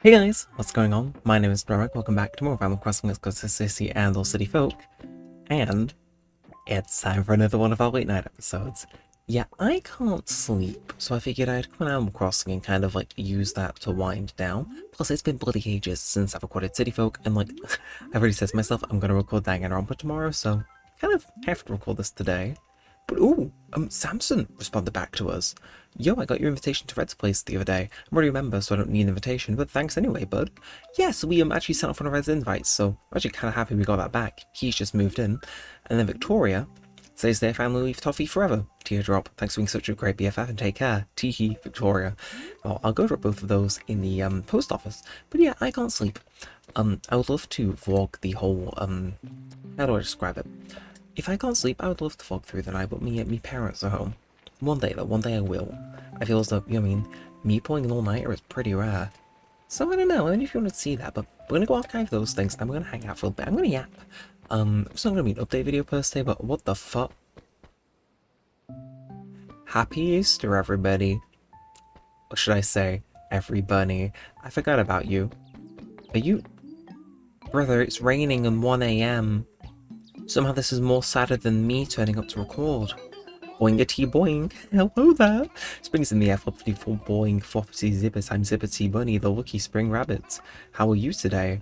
Hey guys, what's going on? My name is Neremik, welcome back to more of Animal Crossing Let's Go to City and All City Folk, and it's time for another one of our late night episodes. Yeah, I can't sleep, so I figured I'd come on Animal Crossing and kind of like use that to wind down. Plus it's been bloody ages since I've recorded City Folk, and like, I've already said to myself I'm gonna record Danganronpa tomorrow, so kind of have to record this today. But ooh, Samson responded back to us. Yo, I got your invitation to Red's place the other day. I'm already a member, so I don't need an invitation, but thanks anyway, bud. Yeah, so we actually sent off one of Red's invites, so I'm actually kind of happy we got that back. He's just moved in. And then Victoria says their family leave Toffee forever. Teardrop, thanks for being such a great BFF and take care. Teehee, Victoria. Well, I'll go drop both of those in the post office. But yeah, I can't sleep. I would love to vlog the whole, how do I describe it? If I can't sleep, I would love to vlog through the night, but me parents are home. One day though, one day I will. I feel as though, you know what I mean, me pulling an all-nighter is pretty rare. So I don't know, I mean if you want to see that, but we're gonna go archive those things, and we're gonna hang out for a bit. I'm gonna yap. It's not gonna be an update video per se, but what the fuck? Happy Easter, everybody. Or should I say, everybody. I forgot about you. Are you... Brother, it's raining at 1 AM. Somehow this is more sadder than me turning up to record. Boingity boing. Hello there. Spring's in the air, floppity for boing, floppity zippers. I'm Zippity Bunny, the lucky spring rabbit. How are you today?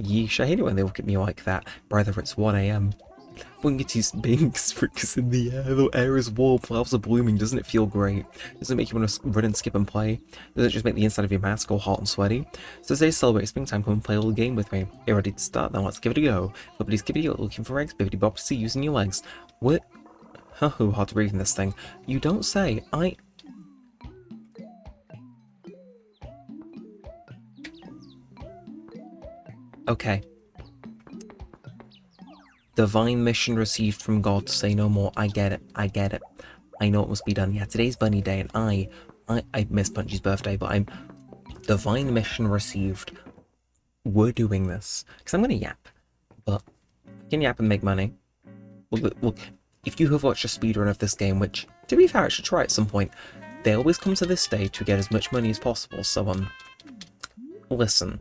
Yeesh, I hate it when they look at me like that. Brother, it's 1 AM. Boingity spinks, Frick's in the air, the air is warm, flowers are blooming, doesn't it feel great? Doesn't it make you want to run and skip and play? Does it just make the inside of your mask go hot and sweaty? So today celebrate springtime, come and play a little game with me. You're ready to start, now let's give it a go. Flippity skippity, looking for eggs, bibbity boppity, using your legs. What? Huh, hard to breathe in this thing. You don't say, Okay. Divine mission received from God, say no more. I get it, I get it. I know it must be done. Yeah, today's Bunny Day, and I missed Punchy's birthday, but I'm... Divine mission received. We're doing this. Because I'm gonna yap. But I can yap and make money. Look, if you have watched a speedrun of this game, which, to be fair, I should try at some point, they always come to this day to get as much money as possible, so, listen.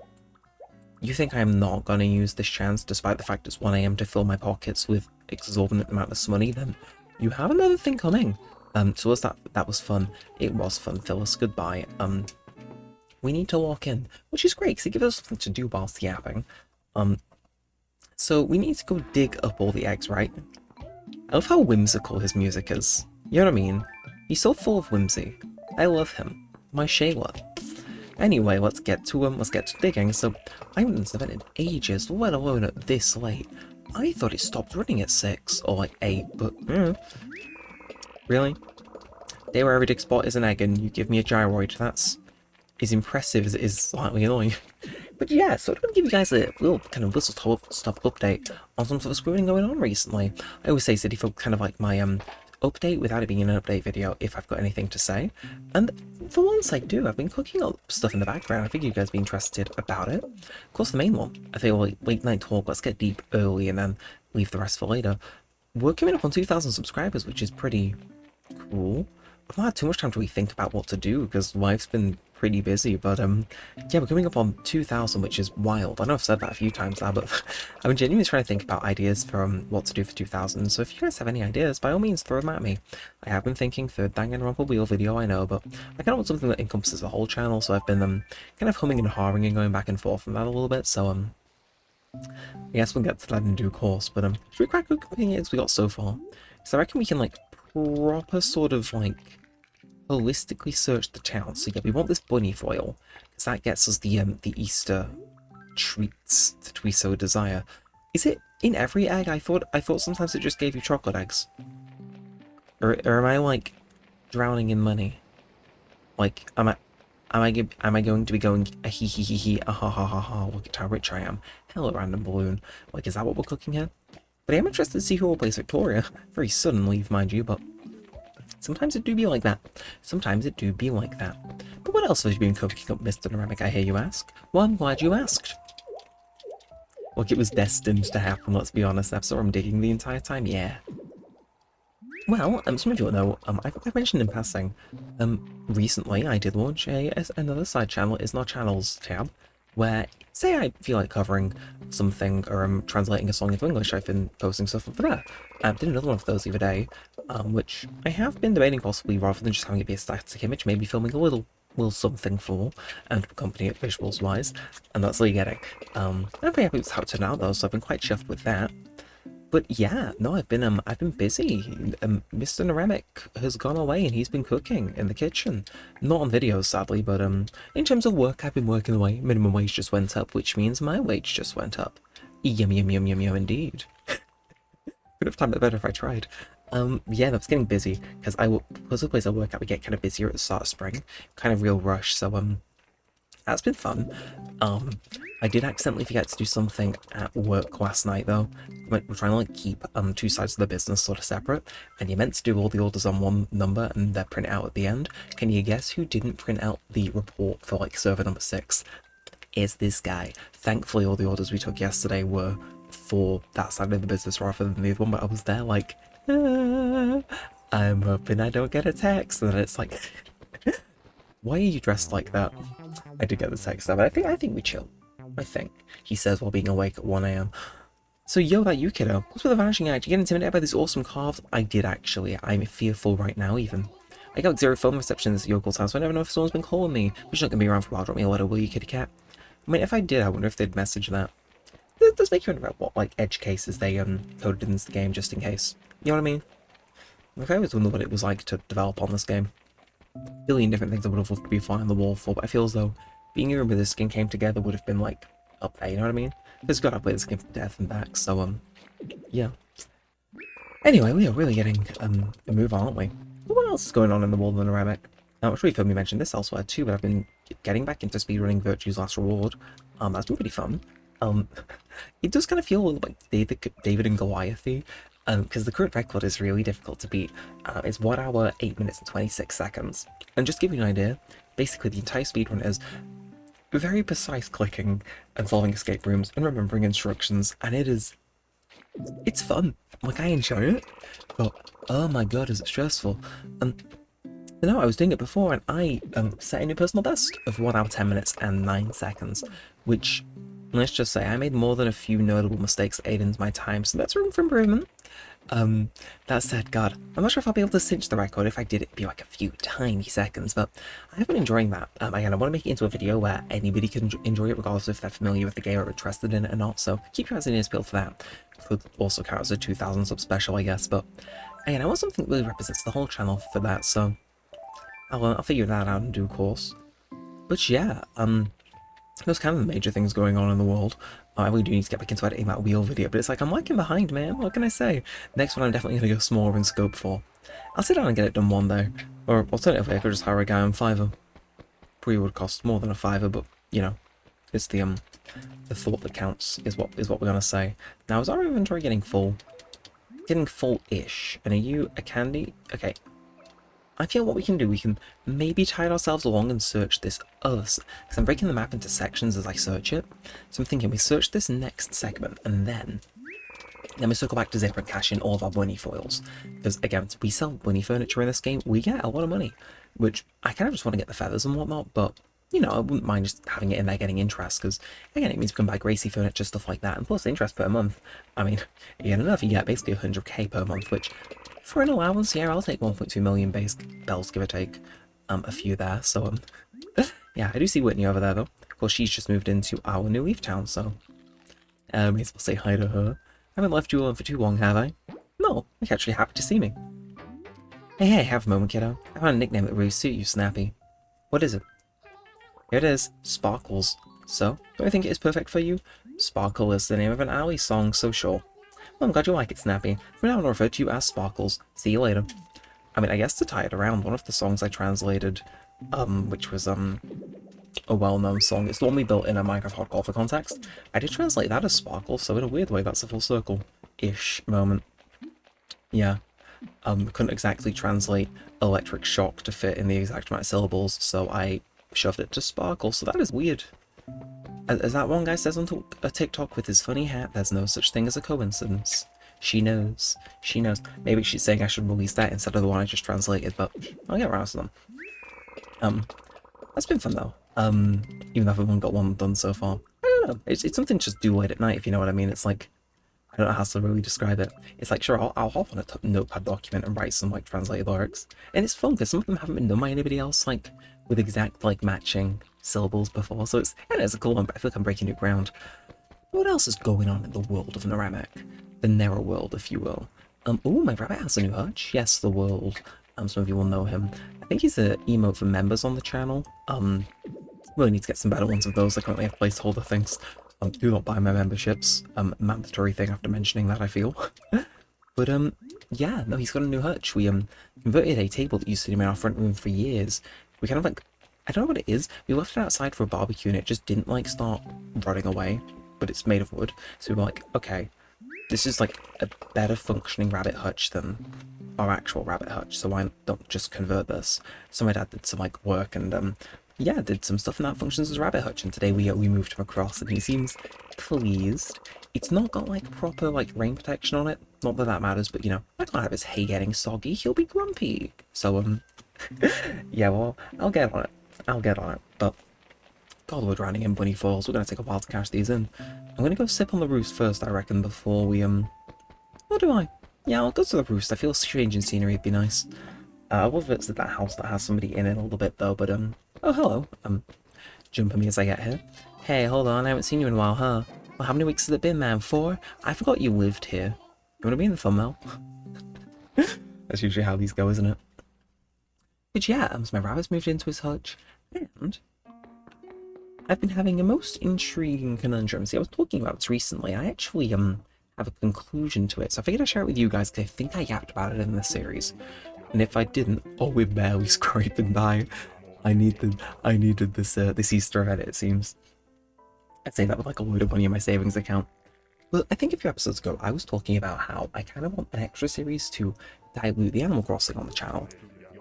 You think I'm not gonna use this chance, despite the fact it's 1 AM to fill my pockets with exorbitant amounts of money, then you have another thing coming. So was that was fun. It was fun, Phyllis. Goodbye. We need to walk in, which is great, because it gives us something to do whilst yapping. So we need to go dig up all the eggs, right? I love how whimsical his music is. You know what I mean? He's so full of whimsy. I love him. My Shayla. Anyway, let's get to digging. So I haven't done stuff in ages, let alone at this late. I thought it stopped running at 6 or like 8, but really? Day where every dig spot is an egg and you give me a gyroid. That's as impressive as it is slightly annoying. But yeah, so I'm going to give you guys a little kind of whistle-stop update on some sort of screwing going on recently. I always say City Folk kind of like my update without it being an update video if I've got anything to say. And for once I do, I've been cooking up stuff in the background. I figured you guys would be interested about it. Of course, the main one, I feel like late night talk, let's get deep early and then leave the rest for later. We're coming up on 2,000 subscribers, which is pretty cool. I've not had too much time to really think about what to do because life's been pretty busy, but yeah, we're coming up on 2,000, which is wild. I know I've said that a few times now, but I've been genuinely trying to think about ideas for what to do for 2,000, so if you guys have any ideas, by all means, throw them at me. I have been thinking third Danganronpa wheel video, I know, but I kind of want something that encompasses the whole channel, so I've been kind of humming and hawing and going back and forth on that a little bit, so I guess we'll get to that in due course, but should we crack up how many eggs we got so far? So I reckon we can like proper sort of like holistically search the town. So yeah, we want this bunny foil because that gets us the Easter treats that we so desire. Is it in every egg? I thought sometimes it just gave you chocolate eggs. Or am I like drowning in money? Like am I going to be going a hee hee hee hee a ha ha ha ha, look at how rich I am. Hello random balloon. Like is that what we're cooking here? But I am interested to see who will replace Victoria. Very suddenly, mind you, but sometimes it do be like that. Sometimes it do be like that. But what else have you been cooking up, Mr. Neremik, I hear you ask? Well, I'm glad you asked. Look, it was destined to happen, let's be honest. That's what I'm digging the entire time, yeah. Well, some of you will know, I've mentioned in passing, recently I did launch another side channel, Is Not Channels tab, where, say I feel like covering something or I'm translating a song into English, I've been posting stuff over there. I did another one of those the other day, which I have been debating possibly, rather than just having it be a static image, maybe filming a little something for, and to accompany it visuals-wise, and that's all you're getting. I'm very happy with how it turned out though, so I've been quite chuffed with that. But yeah, no, I've been busy. Mr. Neremik has gone away and he's been cooking in the kitchen. Not on videos, sadly, but in terms of work, I've been working away. Minimum wage just went up, which means my wage just went up. Yum, yum, yum, yum, yum, indeed. Could have timed it better if I tried. Yeah, that's getting busy, because because the place I work at, we get kind of busier at the start of spring. Kind of real rush, so, that's been fun. I did accidentally forget to do something at work last night though. We're trying to like keep two sides of the business sort of separate, and you're meant to do all the orders on one number and they're print out at the end. Can you guess who didn't print out the report for like server number 6? Is this guy. Thankfully all the orders we took yesterday were for that side of the business rather than the other one, but I was there like, I'm hoping I don't get a text, and then it's like, why are you dressed like that? I did get the text though, but I think we chill. I think, he says while being awake at 1 AM. So yo, that you kiddo. What's with the vanishing act? You get intimidated by these awesome calves? I did actually. I'm fearful right now even. I got 0 phone reception in this yokel's house, so I never know if someone's been calling me. But you're not gonna be around for a while. Drop me a letter, will you, kitty cat? I mean, if I did, I wonder if they'd message that. It does make you wonder about what, like, edge cases they coded into the game just in case. You know what I mean? Like, I always wonder what it was like to develop on this game. A billion different things I would have loved to be fly on the wall for, but I feel as though being here with this skin came together would have been like up there, you know what I mean? Because God, I played this game from death and back, so yeah. Anyway, we are really getting a move on, aren't we? What else is going on in the world of the Neremik? I'm sure you've heard me mention this elsewhere too, but I've been getting back into speedrunning Virtue's Last Reward. That's been pretty fun. It does kind of feel like David and Goliath-y, because the current record is really difficult to beat. It's 1 hour, 8 minutes and 26 seconds. And just to give you an idea, basically the entire speedrun is very precise clicking and solving escape rooms and remembering instructions, and it's fun. Like, I enjoy it, but oh my god, is it stressful. No, I was doing it before and I set a new personal best of 1 hour, 10 minutes and 9 seconds, which, let's just say, I made more than a few notable mistakes that ate into my time, so that's room for improvement. That said, God, I'm not sure if I'll be able to cinch the record. If I did, it'd be like a few tiny seconds, but I've been enjoying that. Again, I want to make it into a video where anybody can enjoy it regardless if they're familiar with the game or interested in it or not, so keep your eyes and ears peeled for that. Could also count as a 2,000 sub special, I guess, but again, I want something that really represents the whole channel for that, so I'll figure that out in due course. But yeah, those kind of the major things going on in the world. I really do need to get back into editing that wheel video, but it's like, I'm lagging behind, man. What can I say? Next one I'm definitely going to go smaller in scope for. I'll sit down and get it done one day. Or alternatively, I could just hire a guy on Fiverr. Probably would cost more than a Fiverr, but, you know, it's the thought that counts, is what we're going to say. Now, is our inventory getting full? Getting full-ish. And are you a candy? Okay. I feel what we can do, we can maybe tide ourselves along and search this other, because I'm breaking the map into sections as I search it. So I'm thinking we search this next segment, and then we circle back to Zipper and cash in all of our bunny foils. Because again, we sell bunny furniture in this game, we get a lot of money, which I kind of just want to get the feathers and whatnot, but, you know, I wouldn't mind just having it in there getting interest, because, again, it means we can buy Gracie furniture, stuff like that, and plus interest per month. I mean, you get enough, you get basically 100k per month, which, for an allowance, yeah, I'll take 1.2 million base bells, give or take, a few there, so, yeah, I do see Whitney over there, though. Of course, she's just moved into our new Leaf Town, so, may as well say hi to her. I haven't left you alone for too long, have I? No, you're actually happy to see me. Hey, have a moment, kiddo. I found a nickname that really suits you, Snappy. What is it? Here it is, Sparkles. So, do I think it is perfect for you? Sparkle is the name of an alley song, so sure. Well, I'm glad you like it, Snappy. From now on, I'll refer to you as Sparkles. See you later. I mean, I guess to tie it around, one of the songs I translated, which was, a well-known song, it's the one we built in a Minecraft Hot Golfer context. I did translate that as Sparkle, so in a weird way, that's a full circle-ish moment. Yeah. Couldn't exactly translate electric shock to fit in the exact amount of syllables, so I shoved it to Sparkle, so that is weird. As that one guy says on a TikTok with his funny hat, there's no such thing as a coincidence. She knows. She knows. Maybe she's saying I should release that instead of the one I just translated, but I'll get around to them. That's been fun though. Even though I've only got one done so far. I don't know. It's something to just do late at night, if you know what I mean. It's like, I don't know how to really describe it. It's like, sure, I'll hop on a notepad document and write some like translated lyrics, and it's fun because some of them haven't been done by anybody else, like with exact like matching syllables before. So it's, I know, it's a cool one, but I feel like I'm breaking new ground. What else is going on in the world of Neremik? The narrow world, if you will. Oh, my rabbit has a new hutch. Yes, the world. Some of you will know him. I think he's an emote for members on the channel. Really need to get some better ones of those. I currently have placeholder things. Do not buy my memberships. Mandatory thing after mentioning that, I feel. But, yeah, no, he's got a new hutch. We, converted a table that used to be in our front room for years. We kind of, like, I don't know what it is. We left it outside for a barbecue and it just didn't, like, start rotting away. But it's made of wood. So we were like, okay, this is, like, a better functioning rabbit hutch than our actual rabbit hutch. So why don't just convert this? So my dad did some, like, work and, yeah, did some stuff and that functions as a rabbit hutch, and today we moved him across and he seems pleased. It's not got like proper like rain protection on it, not that that matters, but you know, I can't have his hay getting soggy, he'll be grumpy. So yeah, well, I'll get on it, but God, we're drowning in bunny falls. We're gonna take a while to cash these in. I'm gonna go sip on the roost first, I reckon, before we what do I? Yeah, I'll go to the roost. I feel changing scenery would be nice. I will visit that house that has somebody in it a little bit though, but oh hello, jumping me as I get here. Hey, hold on, I haven't seen you in a while, huh? Well, how many weeks has it been, man? 4? I forgot you lived here. You wanna be in the thumbnail? That's usually how these go, isn't it? But yeah, so my rabbit's moved into his hutch, and I've been having a most intriguing conundrum. See, I was talking about this recently. I actually have a conclusion to it, so I figured I'd share it with you guys because I think I yapped about it in this series. And if I didn't, oh, we're barely scraping by. I needed this Easter egg, it seems. I'd say that with like a load of money in my savings account. Well, I think a few episodes ago, I was talking about how I kind of want an extra series to dilute the Animal Crossing on the channel.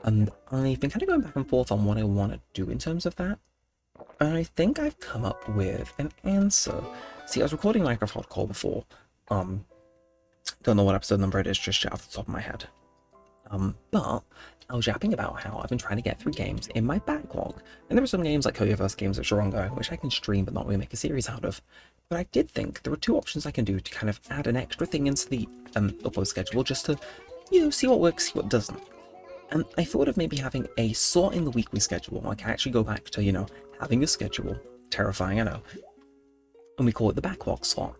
And I've been kind of going back and forth on what I want to do in terms of that. And I think I've come up with an answer. See, I was recording Minecraft Hardcore before. Don't know what episode number it is just off the top of my head. But I was yapping about how I've been trying to get through games in my backlog, and there are some games like Koyoverse games which are ongoing, which I can stream but not really make a series out of. But I did think there were 2 options I can do to kind of add an extra thing into the upload schedule, just to, you know, see what works, see what doesn't. And I thought of maybe having a slot in the weekly schedule. I can actually go back to, you know, having a schedule. Terrifying, I know. And we call it the backlog slot,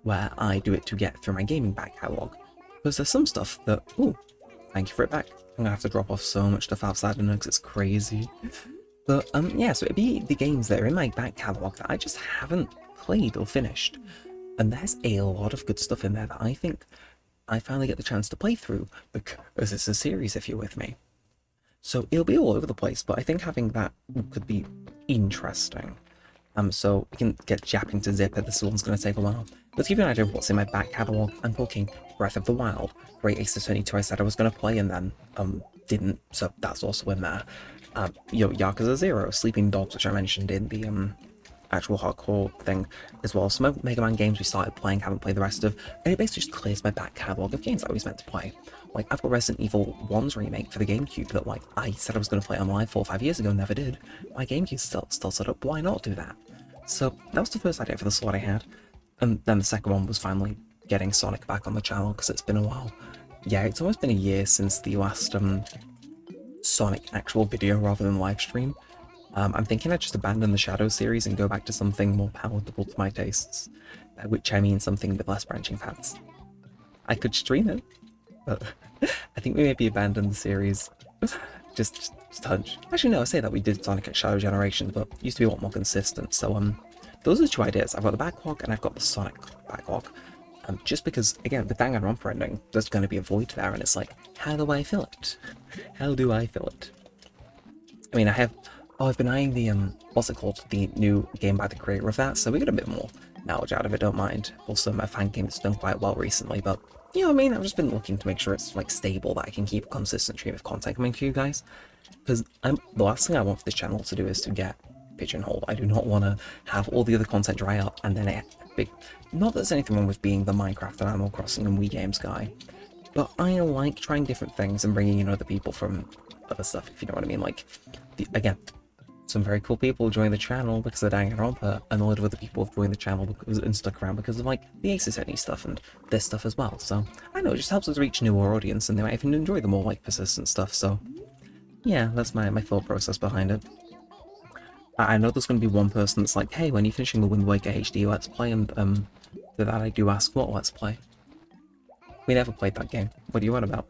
where I do it to get through my gaming back catalog. Because there's some stuff that, ooh, thank you for it back. I'm gonna have to drop off so much stuff outside of it because it's crazy. But yeah, so it'd be the games that are in my back catalogue that I just haven't played or finished. And there's a lot of good stuff in there that I think I finally get the chance to play through because it's a series, if you're with me. So it'll be all over the place, but I think having that could be interesting. So we can get japping to Zipper. This one's going to take a while. But to give you an idea of what's in my back catalogue, I'm talking Breath of the Wild, Great Ace Attorney 2 I said I was going to play and then didn't, so that's also in there. Yakuza 0, Sleeping Dogs, which I mentioned in the actual hardcore thing as well. Some Mega Man games we started playing, haven't played the rest of, and it basically just clears my back catalogue of games I was meant to play. Like, I've got Resident Evil 1's remake for the GameCube that, like, I said I was going to play on live 4 or 5 years ago, never did. My GameCube's still set up, why not do that? So that was the first idea for the slot I had. And then the second one was finally getting Sonic back on the channel, because it's been a while. Yeah, it's almost been a year since the last Sonic actual video rather than live stream. I'm thinking I'd just abandon the Shadow series and go back to something more palatable to my tastes, by which I mean something with less branching paths. I could stream it, but I think we maybe abandon the series. just hunch. Actually, no, I say that we did Sonic X Shadow Generations, but it used to be a lot more consistent. So those are the 2 ideas. I've got the backlog and I've got the Sonic backlog. Just because, again, with Danganronpa ending, there's going to be a void there, and it's like, how do I fill it? How do I fill it? I mean, I've been eyeing the, what's it called? The new game by the creator of that, so we got a bit more knowledge out of it, don't mind. Also, my fan game has done quite well recently, but, you know what I mean? I've just been looking to make sure it's, like, stable, that I can keep a consistent stream of content coming to you guys. Because the last thing I want for this channel to do is to get pigeonholed. I do not want to have all the other content dry up and then not that there's anything wrong with being the Minecraft and Animal Crossing and Wii games guy, but I like trying different things and bringing in other people from other stuff, if you know what I mean. Like, again, some very cool people joined the channel because of Danganronpa, and a lot of other people have joined the channel and stuck around because of, like, the ACCF stuff and this stuff as well. So, I know, it just helps us reach a newer audience, and they might even enjoy the more, like, persistent stuff, so yeah, that's my thought process behind it. I know there's going to be one person that's like, hey, when are you finishing the Wind Waker HD Let's Play? And, to that I do ask, what Let's Play? We never played that game. What are you on about?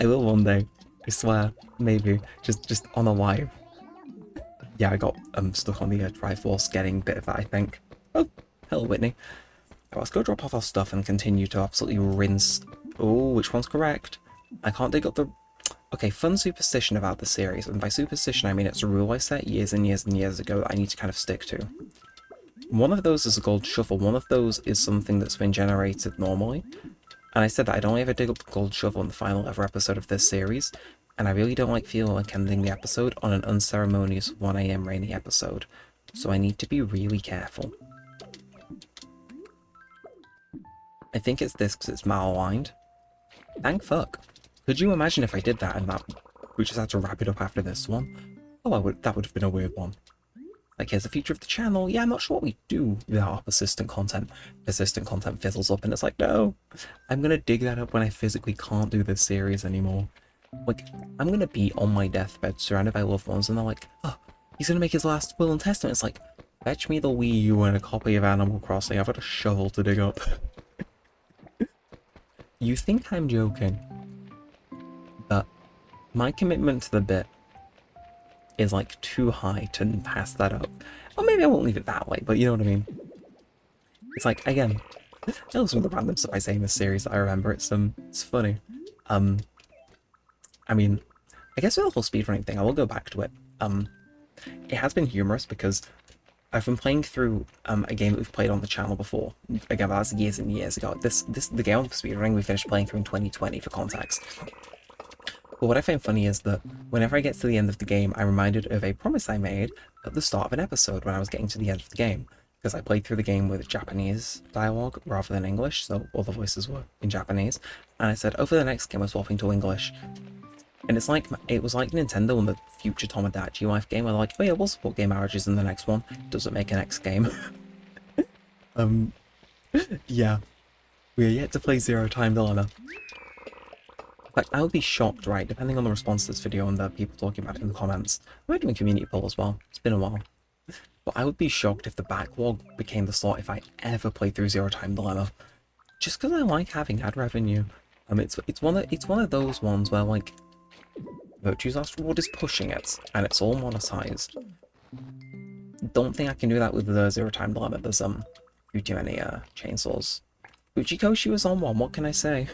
I will one day. I swear. Maybe. Just on a live. Yeah, I got stuck on the Triforce getting bit of that, I think. Oh, hello, Whitney. Right, let's go drop off our stuff and continue to absolutely rinse. Oh, which one's correct? I can't dig up the... Okay, fun superstition about the series, and by superstition I mean it's a rule I set years and years and years ago that I need to kind of stick to. One of those is a gold shovel, one of those is something that's been generated normally, and I said that I'd only ever dig up the gold shovel in the final ever episode of this series, and I really don't like feeling like ending the episode on an unceremonious 1 AM rainy episode, so I need to be really careful. I think it's this because it's malaligned. Thank fuck. Could you imagine if I did that and we just had to wrap it up after this one? Oh, that would have been a weird one. Like, here's the future of the channel. Yeah, I'm not sure what we do with our persistent content. Persistent content fizzles up and it's like, no, I'm gonna dig that up when I physically can't do this series anymore. Like, I'm gonna be on my deathbed surrounded by loved ones and they're like, oh, he's gonna make his last will and testament. It's like, fetch me the Wii U and a copy of Animal Crossing. I've got a shovel to dig up. You think I'm joking, but my commitment to the bit is like too high to pass that up. Or maybe I won't leave it that way, but you know what I mean. It's like, again, I love some of the random stuff I say in this series that I remember. It's funny. I mean, I guess with the whole speedrunning thing, I will go back to it. It has been humorous because I've been playing through a game that we've played on the channel before. Again, that was years and years ago. The game of speedrunning we finished playing through in 2020 for context. But what I find funny is that whenever I get to the end of the game, I'm reminded of a promise I made at the start of an episode when I was getting to the end of the game. Because I played through the game with Japanese dialogue rather than English, so all the voices were in Japanese. And I said, oh, for the next game we're swapping to English. And it's like, it was like Nintendo and the future Tomodachi Life game, where they're like, oh yeah, we'll support gay marriages in the next one. Doesn't make a next game. Yeah. We are yet to play Zero Time Dilemma. Like, I would be shocked, right, depending on the response to this video and the people talking about it in the comments. I might do a community poll as well. It's been a while. But I would be shocked if the backlog became the slot if I ever played through Zero Time Dilemma. Just because I like having ad revenue. It's one of those ones where, like, Virtue's Last Reward is pushing it, and it's all monetized. Don't think I can do that with the Zero Time Dilemma. There's too many chainsaws. Uchikoshi was on one, what can I say?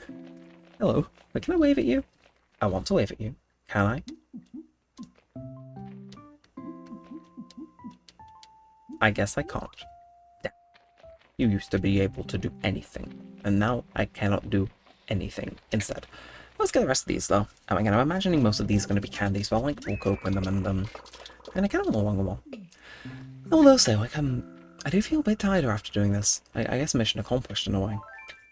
Hello, but can I wave at you? I want to wave at you. Can I? I guess I can't. Yeah. You used to be able to do anything, and now I cannot do anything instead. Let's get the rest of these though. Again, I'm imagining most of these are going to be candy, so I'll like bulk open them and I kind of want a longer one. I will say, like, I do feel a bit tired after doing this. I guess mission accomplished in a way.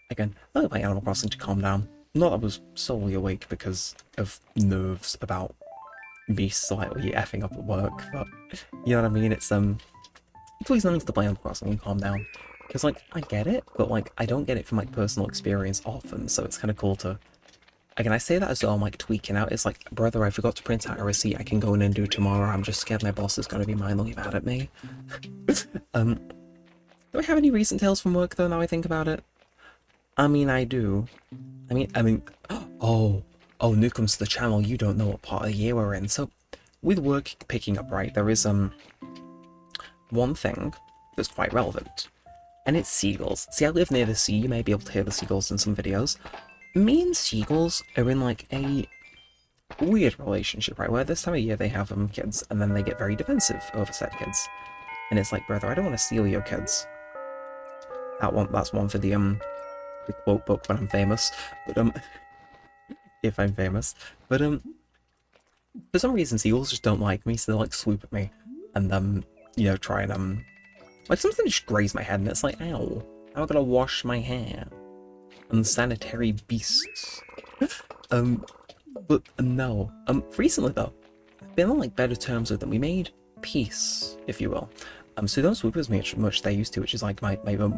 Again, I like playing Animal Crossing to calm down. Not that I was solely awake because of nerves about me slightly effing up at work, but you know what I mean? It's always nice to play Animal Crossing and calm down. Because, like, I get it, but, like, I don't get it from, like, personal experience often, so it's kind of cool to... Again, I say that as though I'm, like, tweaking out. It's like, brother, I forgot to print out a receipt I can go in and do tomorrow. I'm just scared my boss is going to be mindfully mad at me. Do I have any recent tales from work, though, now I think about it? I mean, I do. I mean, oh, new comes to the channel, you don't know what part of the year we're in. So, with work picking up, right, there is, one thing that's quite relevant. And it's seagulls. See, I live near the sea, you may be able to hear the seagulls in some videos. Me and seagulls are in, like, a weird relationship, right, where this time of year they have, kids, and then they get very defensive over said kids. And it's like, brother, I don't want to steal your kids. That's one for the quote book when I'm famous, but, if I'm famous. But, for some reason, seagulls just don't like me, so they, like, swoop at me. and you know, try and like something just grazed my head, and it's like, ow, how am I gonna wash my hair? Unsanitary beasts. But no. Recently though, I've been on like better terms with them. We made peace, if you will. So don't swoop as much as they used to, which is like my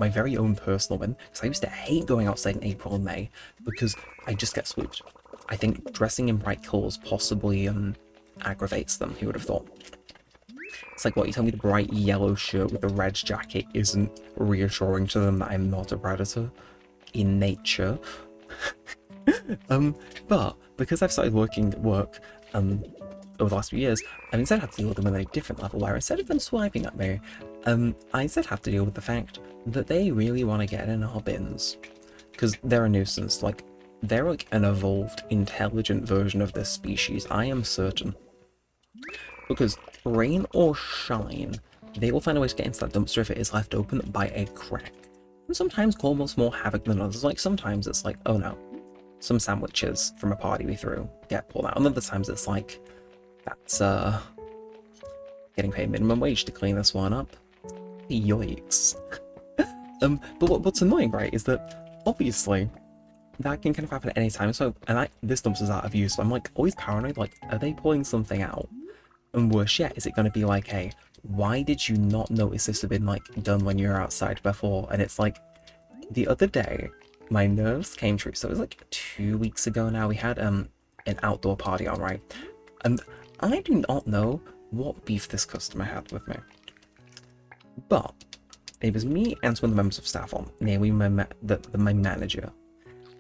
very own personal win. Because I used to hate going outside in April and May because I just get swooped. I think dressing in bright colours possibly aggravates them. Who would have thought? It's like, what, you tell me the bright yellow shirt with the red jacket isn't reassuring to them that I'm not a predator in nature. But because I've started work over the last few years, I've instead had to deal with them at a different level, where instead of them swiping at me, I instead have to deal with the fact that they really want to get in our bins. Because they're a nuisance. Like, they're like an evolved, intelligent version of this species, I am certain. Because rain or shine, they will find a way to get into that dumpster if it is left open by a crack. And sometimes cause more havoc than others. Like, sometimes it's like, oh no, some sandwiches from a party we threw get pulled out. And other times it's like, that's getting paid minimum wage to clean this one up. Yikes. But what's annoying, right, is that obviously that can kind of happen at any time. So, and this dumpster's out of use, so I'm like always paranoid, like, are they pulling something out? And worse yet, is it going to be like, hey, why did you not notice this had been like done when you were outside before? And it's like, the other day, my nerves came true. So it was like 2 weeks ago now, we had an outdoor party on, right? And I do not know what beef this customer had with me. But it was me and some of the members of staff on, namely my manager.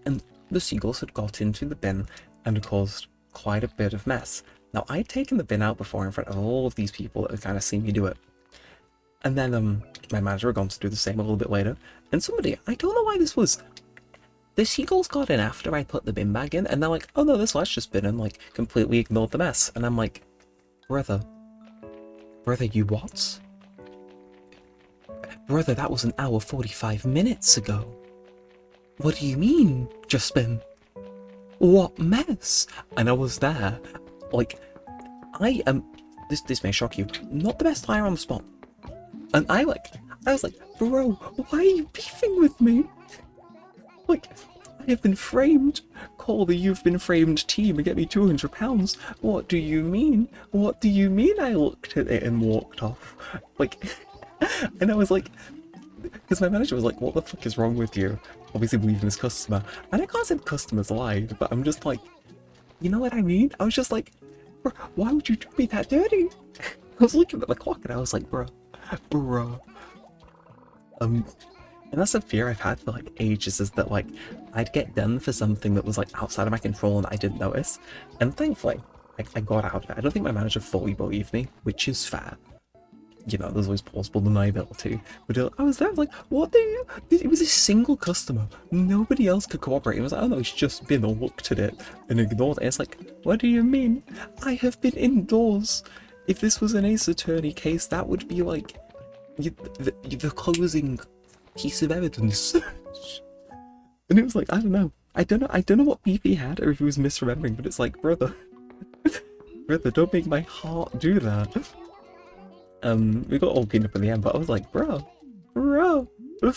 And the seagulls had got into the bin and caused quite a bit of mess. Now, I'd taken the bin out before in front of all of these people that had kind of seen me do it. And then my manager had gone to do the same a little bit later. And somebody, I don't know why this was, the seagulls got in after I put the bin bag in, and they're like, oh no, this last just been in, like, completely ignored the mess. And I'm like, brother, you what? Brother, that was an hour 45 minutes ago. What do you mean, just been? What mess? And I was there. Like, I am, this may shock you, not the best liar on the spot. And I was like, bro, why are you beefing with me? Like, I have been framed. Call the You've Been Framed team and get me £200. What do you mean? What do you mean? I looked at it and walked off. Like, and I was like, because my manager was like, what the fuck is wrong with you? Obviously believing this customer. And I can't say the customers lied, but I'm just like, you know what I mean? I was just like, bro, why would you do me that dirty? I was looking at the clock and I was like, bro. And that's a fear I've had for like ages, is that like I'd get done for something that was like outside of my control and I didn't notice. And thankfully, I got out of it. I don't think my manager fully believed me, which is fair. You know, there's always plausible deniability. But I was there, I was like, what the hell? It was a single customer. Nobody else could cooperate. It was like, oh no, it's just been looked at it and ignored it. It's like, what do you mean? I have been indoors. If this was an Ace Attorney case, that would be like the closing piece of evidence. And it was like, I don't know what beef he had or if he was misremembering, but it's like, brother, don't make my heart do that. We got all cleaned up in the end, but I was like, bro. So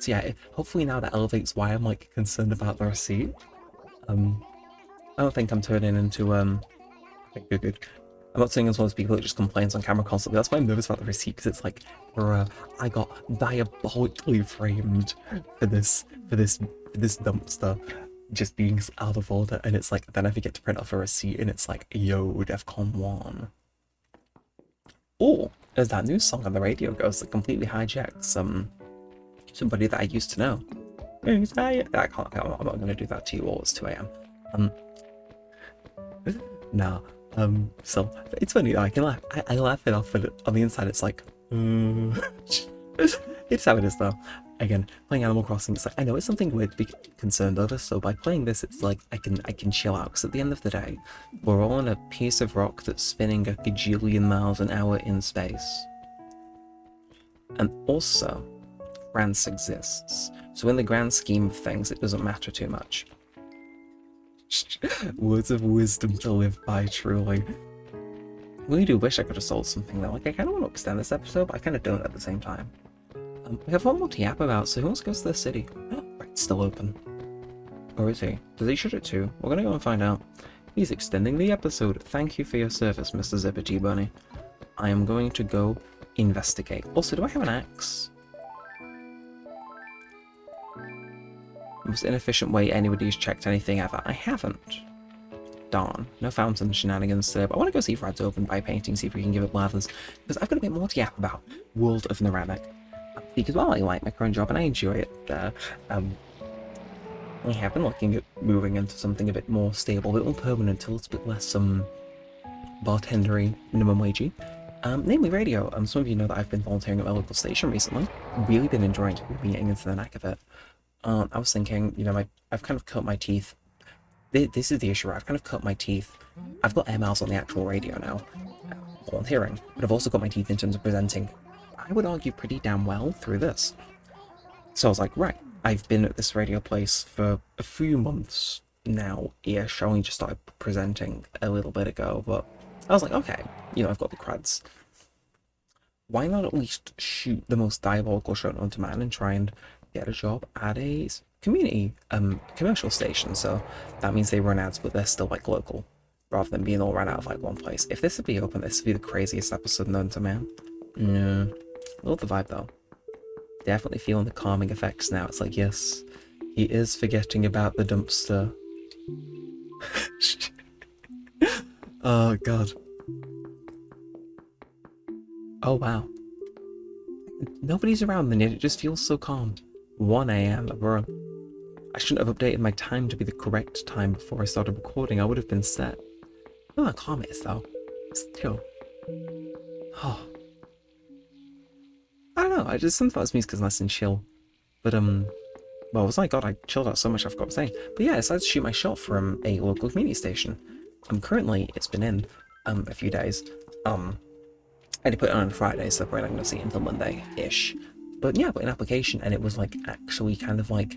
yeah, hopefully now that elevates why I'm like concerned about the receipt. I don't think I'm turning into good. I'm not saying as one of those people that just complains on camera constantly. That's why I'm nervous about the receipt, because it's like, bruh, I got diabolically framed for this dumpster just being out of order, and it's like, then I forget to print off a receipt, and it's like, yo, DEFCON 1. Or, as that new song on the radio goes, that completely hijacks somebody that I used to know. I'm not going to do that to you all, it's 2 AM. Nah. So it's funny though, I laugh it off, but on the inside it's like, it's how it is though. Again, playing Animal Crossing, it's like, I know it's something weird to be concerned over, so by playing this, it's like, I can chill out, because at the end of the day, we're all on a piece of rock that's spinning a gajillion miles an hour in space. And also, France exists, so in the grand scheme of things, it doesn't matter too much. Words of wisdom to live by, truly. really do wish I could have sold something though. Like, I kind of want to extend this episode, but I kind of don't at the same time. We have one more to yap about, so who wants to go to the city? Oh, right, it's still open. Or is he? Does he shut it too? We're gonna go and find out. He's extending the episode. Thank you for your service, Mr. Zippity Bunny. I am going to go investigate. Also, do I have an axe? Most inefficient way anybody's checked anything ever. I haven't. Darn. No fountain shenanigans today, but I want to go see if Rad's open by painting, see if we can give it blathers. Because I've got a bit more to yap about. World of Neremik. Because, well, I like my current job and I enjoy it. I have been looking at moving into something a bit more stable, a bit more permanent, a little bit less, bartendery, minimum wagey. Namely radio. Some of you know that I've been volunteering at my local station recently. Really been enjoying it, really been getting into the knack of it. I was thinking, you know, I've kind of cut my teeth. This is the issue, I've kind of cut my teeth. I've got air miles on the actual radio now, volunteering, but I've also got my teeth in terms of presenting, I would argue, pretty damn well through this. So I was like, right, I've been at this radio place for a few months now-ish. I only just started presenting a little bit ago, but I was like, okay, you know, I've got the creds. Why not at least shoot the most diabolical show known to man and try and get a job at a community commercial station? So that means they run ads, but they're still like local, rather than being all run out of like one place. If this would be open, this would be the craziest episode known to man. Yeah, love the vibe though. Definitely feeling the calming effects now. It's like, yes, he is forgetting about the dumpster. Oh god. Oh wow. Nobody's around and yet it just feels so calm. 1 AM, bro. I shouldn't have updated my time to be the correct time before I started recording. I would have been set. Look how calm it is though. Still. Oh. I don't know, I just sometimes music is nice and chill. But well, I was like, God, I chilled out so much I forgot to say. But yeah, I decided to shoot my shot from a local community station. Currently, it's been in a few days. I did put it on Friday, so probably not going to see it until Monday-ish. But yeah, I put an application and it was like actually kind of like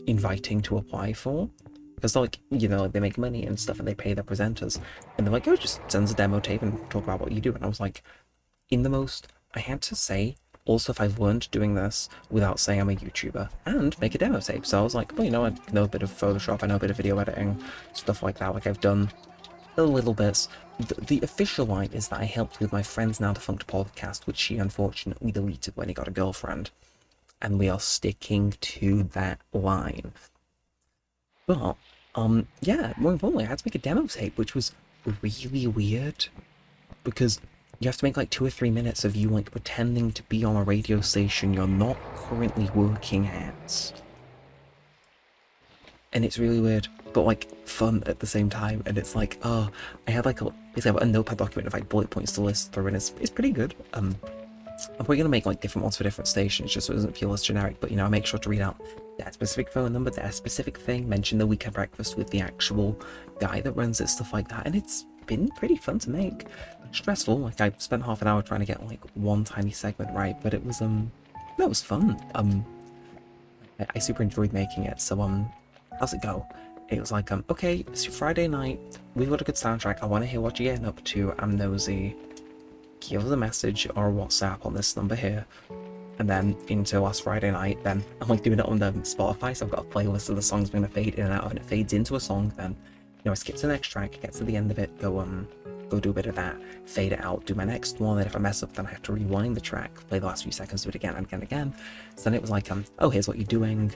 inviting to apply for. Because like, you know, like they make money and stuff and they pay their presenters. And they're like, oh, just send us a demo tape and talk about what you do. And I was like, in the most, I had to say, also if I've learned doing this without saying I'm a YouTuber and make a demo tape. So I was like, well, you know, I know a bit of Photoshop, I know a bit of video editing, stuff like that. Like I've done a little bit. The official line is that I helped with my friend's now defunct podcast, which she unfortunately deleted when he got a girlfriend. And we are sticking to that line. But, yeah, more importantly, I had to make a demo tape, which was really weird. Because you have to make like 2 or 3 minutes of you like pretending to be on a radio station you're not currently working at. And it's really weird, but like fun at the same time. And it's like, oh, I had like basically a notepad document of like bullet points to list through, and it's pretty good. I'm probably gonna make like different ones for different stations just so it doesn't feel as generic, but you know, I make sure to read out that specific phone number, that specific thing, mention the weekend breakfast with the actual guy that runs it, stuff like that. And it's been pretty fun to make. Stressful, like I spent half an hour trying to get like one tiny segment right, but it was that was fun. I super enjoyed making it. So how's it go? It was like okay, it's your Friday night, we've got a good soundtrack, I want to hear what you're getting up to, I'm nosy, give us a message or a WhatsApp on this number here. And then into last Friday night, then I'm like doing it on the Spotify, so I've got a playlist of the songs I'm gonna fade in and out, and it fades into a song, then you know I skip to the next track, get to the end of it, go do a bit of that, fade it out, do my next one, and if I mess up then I have to rewind the track, play the last few seconds, do it again and again and again. So then it was like oh, here's what you're doing,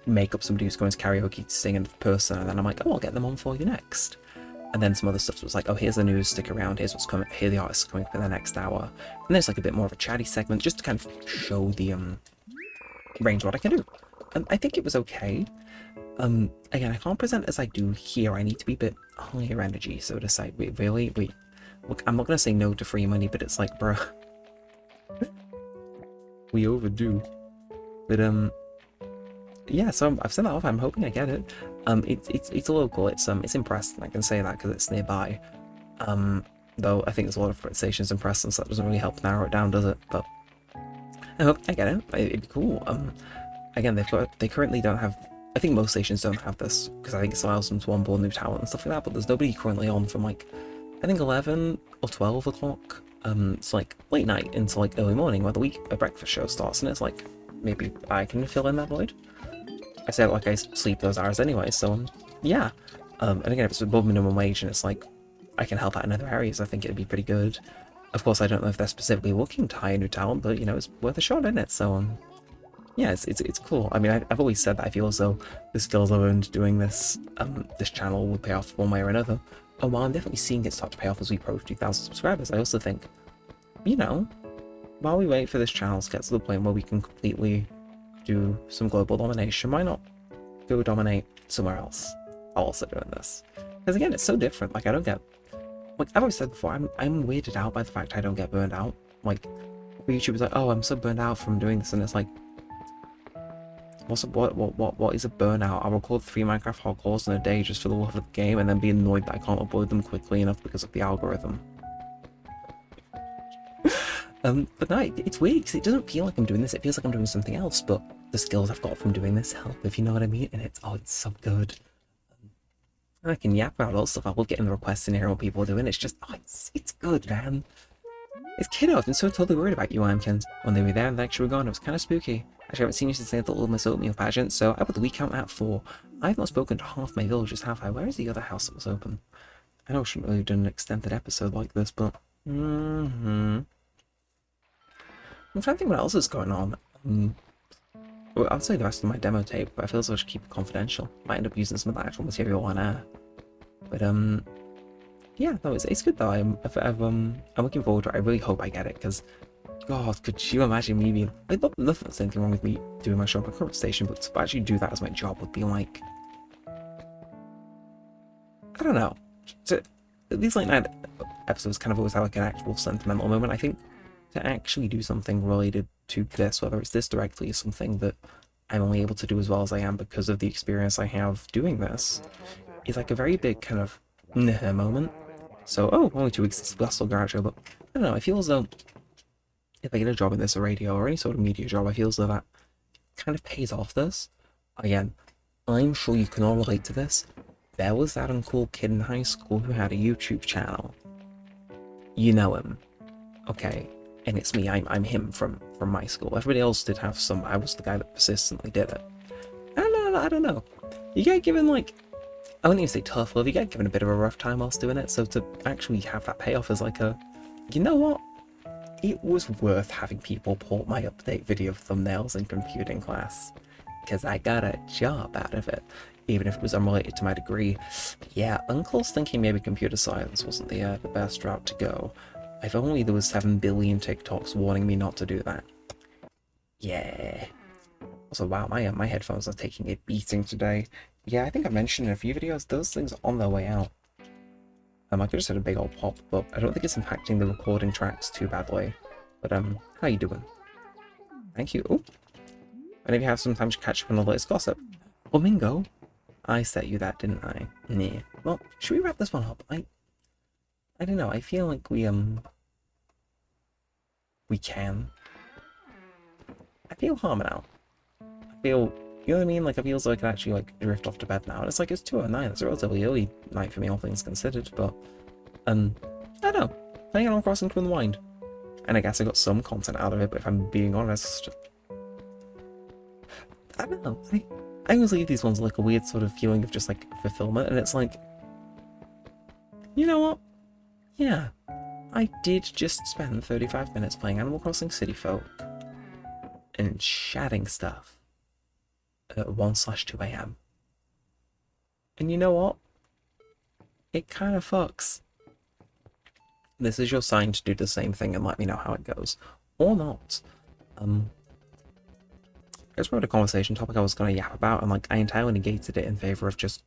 make up somebody who's going to karaoke to sing in person, and then I'm like, oh, I'll get them on for you next. And then some other stuff was like, oh, here's the news, stick around, here's what's coming, here the artists coming up in the next hour. And there's like a bit more of a chatty segment just to kind of show the range of what I can do. And I think it was okay. Again, I can't present as I do here, I need to be a bit higher energy, so to say. Look, I'm not gonna say no to free money, but it's like, bruh, we overdo. But yeah, so I've sent that off, I'm hoping I get it. It's local, it's in Preston, I can say that because it's nearby. Though I think there's a lot of stations in Preston, so that doesn't really help narrow it down, does it? But I hope I get it, it'd be cool. Again, they currently don't have, I think most stations don't have this, because I think it allows them to onboard new talent and stuff like that, but there's nobody currently on from like I think 11 or 12 o'clock. It's like late night into like early morning where a breakfast show starts, and it's like maybe I can fill in that void. I say like I sleep those hours anyway, so yeah. And again, if it's above minimum wage and it's like I can help out in other areas, I think it'd be pretty good. Of course, I don't know if they're specifically looking to hire new talent, but you know, it's worth a shot, isn't it? So yeah, it's cool. I mean, I've always said that I feel as though the skills I've earned doing this this channel will pay off one way or another. And while I'm definitely seeing it start to pay off as we approach 2,000 subscribers, I also think, you know, while we wait for this channel to get to the point where we can completely do some global domination, why not go dominate somewhere else while also doing this? Because again, it's so different. Like, I don't get, like I've always said before, I'm weirded out by the fact I don't get burned out. Like, YouTubers like, oh, I'm so burned out from doing this, and it's like, what is a burnout? I'll record 3 Minecraft hardcores in a day just for the love of the game, and then be annoyed that I can't upload them quickly enough because of the algorithm. But no, it's weird because it doesn't feel like I'm doing this. It feels like I'm doing something else. But the skills I've got from doing this help, if you know what I mean. And it's so good. I can yap about all stuff. I will get in the requests and hear what people are doing. It's just, it's good, man. It's kiddo. I've been so totally worried about you, Imkins. When they were there and they actually were gone, it was kind of spooky. Actually, I haven't seen you since I had the Little Miss Oatmeal pageant, so I put the week count at 4. I've not spoken to half my villagers, have I? Where is the other house that was open? I know I shouldn't really have done an extended episode like this, but... I'm trying to think what else is going on. Well, I'll say the rest of my demo tape, but I feel as though I should keep it confidential. Might end up using some of the actual material on air. But, yeah, no, it's good though. I'm looking forward to it. I really hope I get it, because... God, could you imagine me being... I'd love nothing, there's anything wrong with me doing my show on my current station, but to actually do that as my job would be like... I don't know. These late night episodes kind of always have like an actual sentimental moment. I think to actually do something related to this, whether it's this directly, is something that I'm only able to do as well as I am because of the experience I have doing this, is like a very big kind of moment. So, only 2 weeks, it's last garage show, but I don't know, I feel as though if I get a job in this, or radio, or any sort of media job, I feel as though that kind of pays off this. Again, I'm sure you can all relate to this. There was that uncool kid in high school who had a YouTube channel. You know him. Okay. And it's me, I'm him from my school. Everybody else did have some, I was the guy that persistently did it. I don't know. You get given like, I wouldn't even say tough love, you get given a bit of a rough time whilst doing it, so to actually have that payoff is like you know what? It was worth having people port my update video thumbnails in computing class, because I got a job out of it, even if it was unrelated to my degree. Yeah, Uncle's thinking maybe computer science wasn't the best route to go. If only there was 7 billion TikToks warning me not to do that. Yeah. Also, wow, my headphones are taking a beating today. Yeah, I think I mentioned in a few videos, those things are on their way out. I could just had a big old pop, but I don't think it's impacting the recording tracks too badly. But, how you doing? Thank you. Oh, and if you have some time to catch up on the latest gossip. Flamingo? I set you that, didn't I? Nah. Well, should we wrap this one up? I don't know, I feel like we can. I feel calm now. I feel, you know what I mean? Like, I feel as though I could actually, like, drift off to bed now. And it's like, it's 2:09, it's a relatively early night for me, all things considered, but, I don't know. Playing Animal Crossing to unwind. And I guess I got some content out of it, but if I'm being honest, I don't know. I always leave these ones like a weird sort of feeling of just, like, fulfillment, and it's like, you know what? Yeah, I did just spend 35 minutes playing Animal Crossing City Folk and chatting stuff at 1/2 AM. And you know what? It kind of fucks. This is your sign to do the same thing and let me know how it goes. Or not. I just remembered a conversation topic I was going to yap about, and like I entirely negated it in favor of just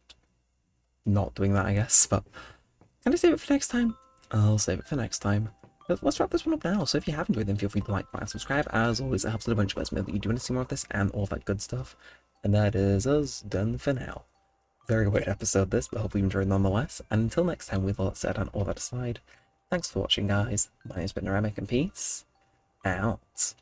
not doing that, I guess. But can I save it for next time? I'll save it for next time. But let's wrap this one up now. So if you have enjoyed them, feel free to like, comment, and subscribe. As always, it helps a bunch of us know that you do want to see more of this and all that good stuff. And that is us done for now. Very weird episode this, but hopefully you enjoyed nonetheless. And until next time, with all that said and all that aside, thanks for watching, guys. My name's been Neremik, and peace out.